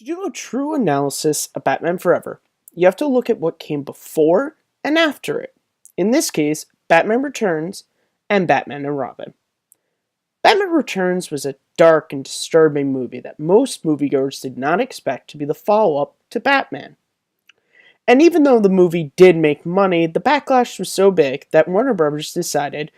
To do a true analysis of Batman Forever, you have to look at what came before and after it. In this case, Batman Returns and Batman and Robin. Batman Returns was a dark and disturbing movie that most moviegoers did not expect to be the follow-up to Batman. And even though the movie did make money, the backlash was so big that Warner Bros. Decided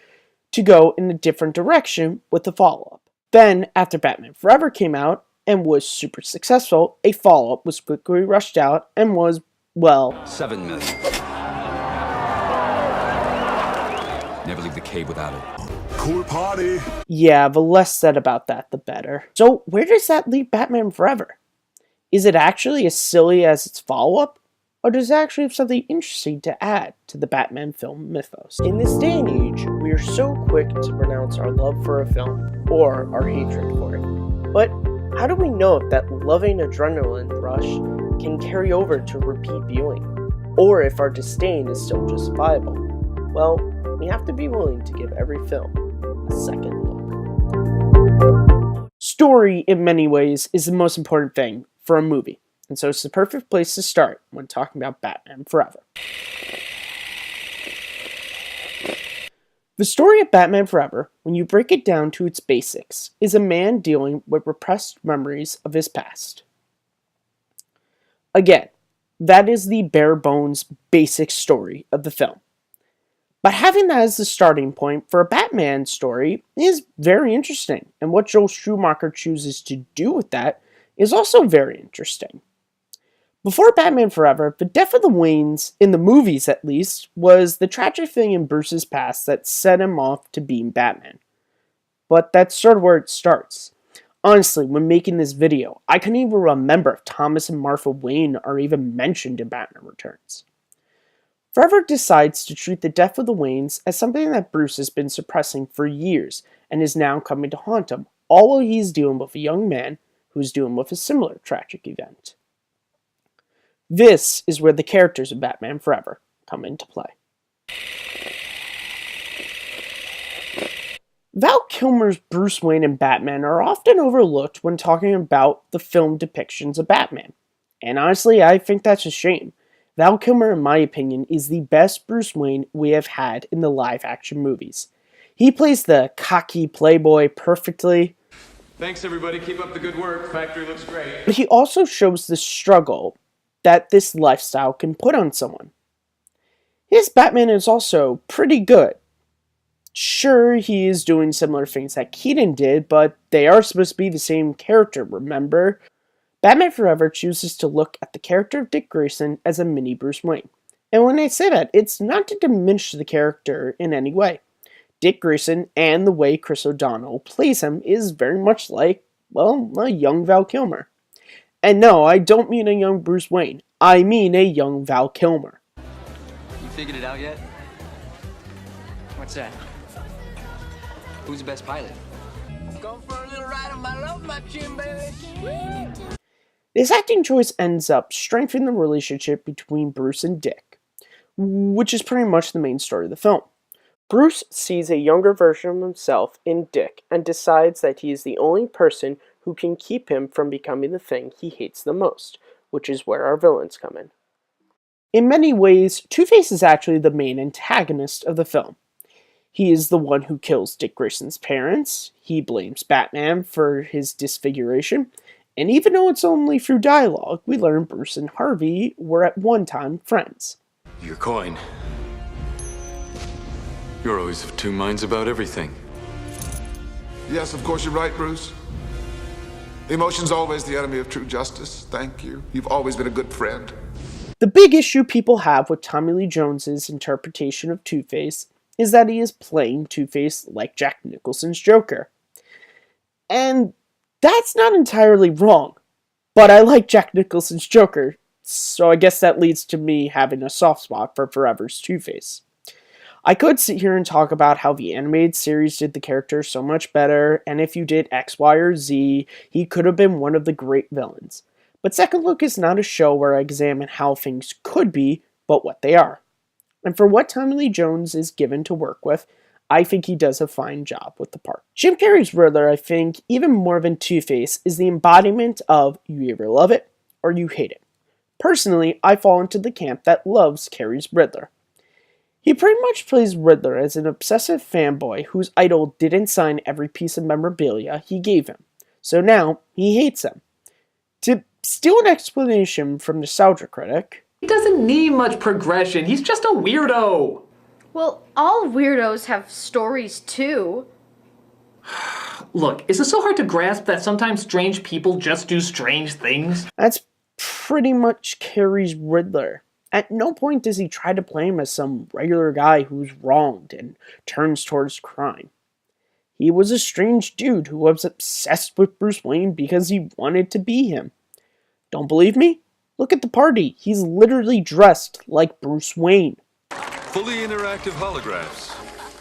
to go in a different direction with the follow-up. Then, after Batman Forever came out and was super successful, a follow-up was quickly rushed out and was, well, $7 million. Never leave the cave without it. Cool party. Yeah, the less said about that, the better. So, where does that leave Batman Forever? Is it actually as silly as its follow-up? Or does it actually have something interesting to add to the Batman film mythos? In this day and age, we are so quick to pronounce our love for a film, or our hatred for it. But how do we know if that loving adrenaline rush can carry over to repeat viewing? Or if our disdain is still justifiable? Well, we have to be willing to give every film a second look. Story, in many ways, is the most important thing for a movie. And so it's the perfect place to start when talking about Batman Forever. The story of Batman Forever, when you break it down to its basics, is a man dealing with repressed memories of his past. Again, that is the bare bones basic story of the film. But having that as the starting point for a Batman story is very interesting, and what Joel Schumacher chooses to do with that is also very interesting. Before Batman Forever, the death of the Waynes, in the movies at least, was the tragic thing in Bruce's past that set him off to being Batman. But that's sort of where it starts. Honestly, when making this video, I couldn't even remember if Thomas and Martha Wayne are even mentioned in Batman Returns. Forever decides to treat the death of the Waynes as something that Bruce has been suppressing for years and is now coming to haunt him, all while he's dealing with a young man who's dealing with a similar tragic event. This is where the characters of Batman Forever come into play. Val Kilmer's Bruce Wayne and Batman are often overlooked when talking about the film depictions of Batman. And honestly, I think that's a shame. Val Kilmer, in my opinion, is the best Bruce Wayne we have had in the live-action movies. He plays the cocky playboy perfectly. Thanks everybody, keep up the good work. Factory looks great. But he also shows the struggle that this lifestyle can put on someone. His Batman is also pretty good. Sure, he is doing similar things that Keaton did, but they are supposed to be the same character, remember? Batman Forever chooses to look at the character of Dick Grayson as a mini Bruce Wayne. And when I say that, it's not to diminish the character in any way. Dick Grayson and the way Chris O'Donnell plays him is very much like, well, a young Val Kilmer. And no, I don't mean a young Bruce Wayne. I mean a young Val Kilmer. You figured it out yet? What's that? Who's the best pilot? Go for a little ride on my love machine, baby. This acting choice ends up strengthening the relationship between Bruce and Dick, which is pretty much the main story of the film. Bruce sees a younger version of himself in Dick and decides that he is the only person who can keep him from becoming the thing he hates the most, which is where our villains come in. In many ways, Two-Face is actually the main antagonist of the film. He is the one who kills Dick Grayson's parents, he blames Batman for his disfiguration, and even though it's only through dialogue, we learn Bruce and Harvey were at one time friends. Your coin. You're always of two minds about everything. Yes, of course you're right, Bruce. Emotion's always the enemy of true justice. Thank you. You've always been a good friend. The big issue people have with Tommy Lee Jones's interpretation of Two-Face is that he is playing Two-Face like Jack Nicholson's Joker. And that's not entirely wrong, but I like Jack Nicholson's Joker, so I guess that leads to me having a soft spot for Forever's Two-Face. I could sit here and talk about how the animated series did the character so much better, and if you did X, Y, or Z, he could have been one of the great villains. But Second Look is not a show where I examine how things could be, but what they are. And for what Tommy Lee Jones is given to work with, I think he does a fine job with the part. Jim Carrey's Riddler, I think, even more than Two-Face, is the embodiment of you either love it or you hate it. Personally, I fall into the camp that loves Carrey's Riddler. He pretty much plays Riddler as an obsessive fanboy whose idol didn't sign every piece of memorabilia he gave him, so now he hates him. To steal an explanation from Nostalgia Critic, he doesn't need much progression, he's just a weirdo! Well, all weirdos have stories too. Look, is it so hard to grasp that sometimes strange people just do strange things? that's pretty much Carrey's Riddler. At no point does he try to play him as some regular guy who's wronged and turns towards crime. He was a strange dude who was obsessed with Bruce Wayne because he wanted to be him. Don't believe me? Look at the party. He's literally dressed like Bruce Wayne. Fully interactive holographs.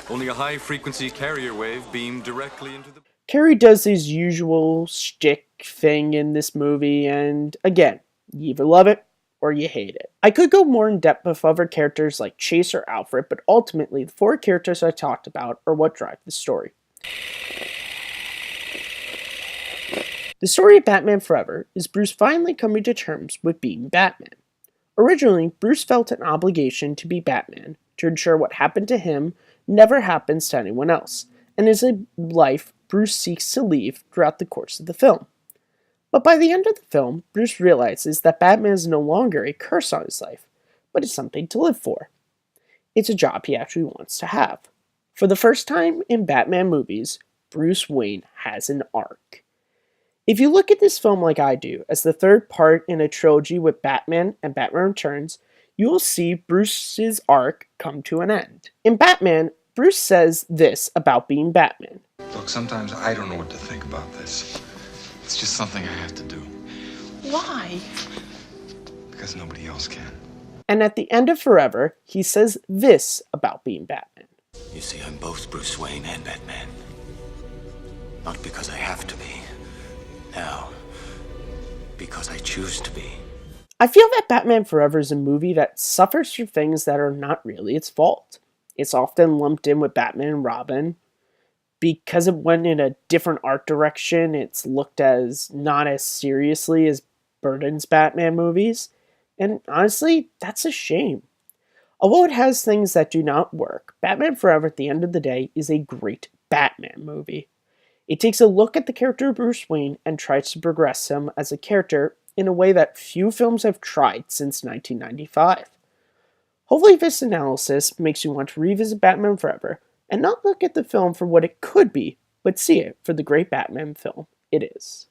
Only a high-frequency carrier wave beamed directly into the... Carrey does his usual shtick thing in this movie, and again, you either love it or you hate it. I could go more in depth with other characters like Chase or Alfred, but ultimately, the four characters I talked about are what drive the story. The story of Batman Forever is Bruce finally coming to terms with being Batman. Originally, Bruce felt an obligation to be Batman to ensure what happened to him never happens to anyone else, and is a life Bruce seeks to leave throughout the course of the film. But by the end of the film, Bruce realizes that Batman is no longer a curse on his life, but is something to live for. It's a job he actually wants to have. For the first time in Batman movies, Bruce Wayne has an arc. If you look at this film like I do, as the third part in a trilogy with Batman and Batman Returns, you will see Bruce's arc come to an end. In Batman, Bruce says this about being Batman. Look, sometimes I don't know what to think about this. It's just something I have to do. Why? Because nobody else can. And at the end of Forever, he says this about being Batman. You see, I'm both Bruce Wayne and Batman. Not because I have to be. No. Because I choose to be. I feel that Batman Forever is a movie that suffers from things that are not really its fault. It's often lumped in with Batman and Robin. Because it went in a different art direction, it's looked as not as seriously as Burton's Batman movies. And honestly, that's a shame. Although it has things that do not work, Batman Forever at the end of the day is a great Batman movie. It takes a look at the character of Bruce Wayne and tries to progress him as a character in a way that few films have tried since 1995. Hopefully this analysis makes you want to revisit Batman Forever and not look at the film for what it could be, but see it for the great Batman film it is.